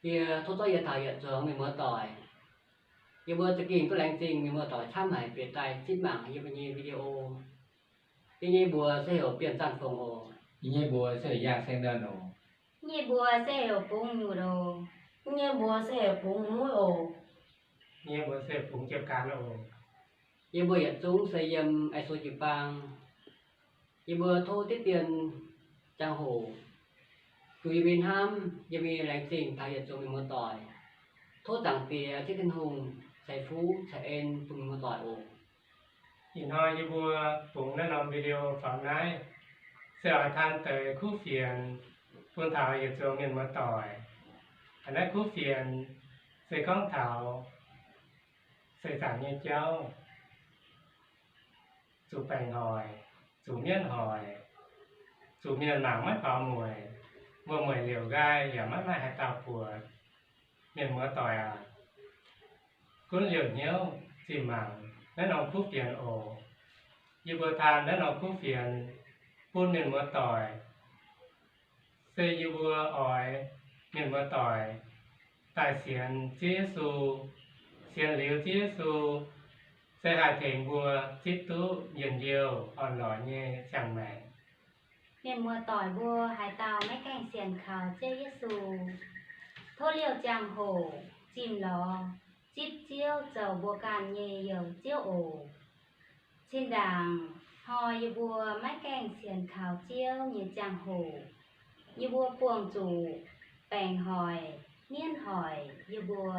Kia thốt tối giờ thảo giờ cho mình mở tỏi. Giờ bữa tự kinh có lành tình mình mở tỏi tham hải biệt tài chít mạng như bên video. Cái như bùa sẽ hiểu biển sản phòng ổ. Như bùa sẽ giang sen đơn ổ. Như bùa sẽ hiểu bún mù đồ. Như bùa sẽ hiểu bún mũi ổ. Như bữa sẽ phụng chép cá ổ. Giờ bữa hiện chúng xây dâm ai số chịu bang. Giờ bữa thô tiết tiền trang hồ. Cứ như bên ham, giờ bị lành tình thảo giờ cho mình mở tỏi. Thốt chẳng tìa thiết thân hùng, xảy phú, xảy en tụi mình mở tỏi ổ. Hiện hỏi như bữa phụng đã làm video phỏng nãy. Sẽ hỏi than tới khu phiền phương thảo giờ cho mình mở tỏi. Anh ấy khu phiền sẽ con thảo sẽ giảm như cháu. Chủ bành hỏi, chủ miên hỏi, chủ miên mảng mắt vào mùi. Vừa mùi liều gai và mắt lại hai tàu của miền mở tỏi à. Cuốn liều nhiêu, chìm mảng, nó nóng khu phiền ổ. Như bữa than nó nóng khu phiền phun miền mở tỏi. Xây như bữa ỏi miền mở tỏi. Tại xiên chế su, xiên liều chế su. Xây hai thành bùa chít tú dần nhiều, on lỏ như chẳng mẹ. Miền mùa tỏi bùa hải tàu mấy cành xiển khảo chê yết xù. Thô liều chàng hổ, chìm lò, chít chiêu dầu bùa càn nhề dầu chiêu ổ. Trên đàng, hò như bùa mấy cành xiển khảo chiêu như chàng hổ. Như bùa buồng chủ, bèn hỏi, miên hỏi, như bùa.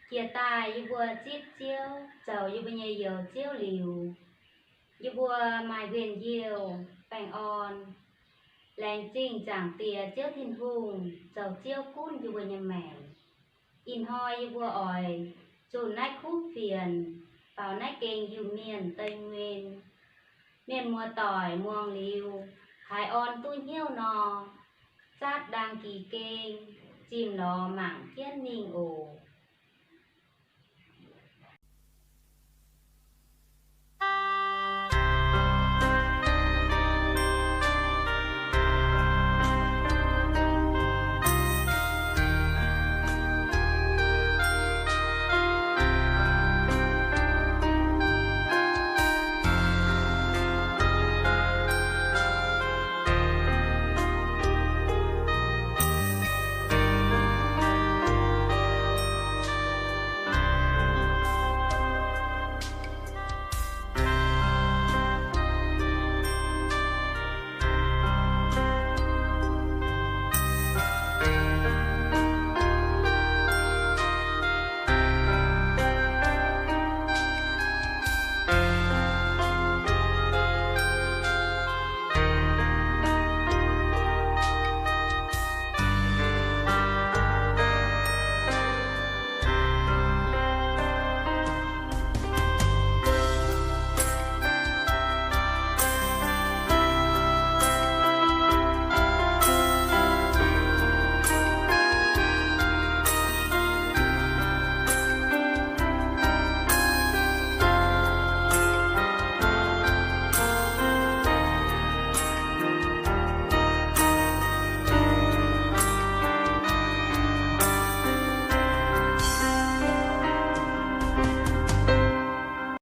Chia tài như bùa chít chiêu, dầu như bùa nhề dầu chiêu liều. Như bùa mài quyền diều, bèn on. Lành trình chẳng tìa chiếu thiên hùng, dầu chiêu cún như bùa nhầm mẻn. In hoi như bùa ỏi, chùn nách khúc phiền, vào nách kênh như miền Tây Nguyên. Miền mùa tỏi muông liu, hải on tu nhiêu nò, chát đang kỳ kênh, chìm lò mảng thiên ninh ổ.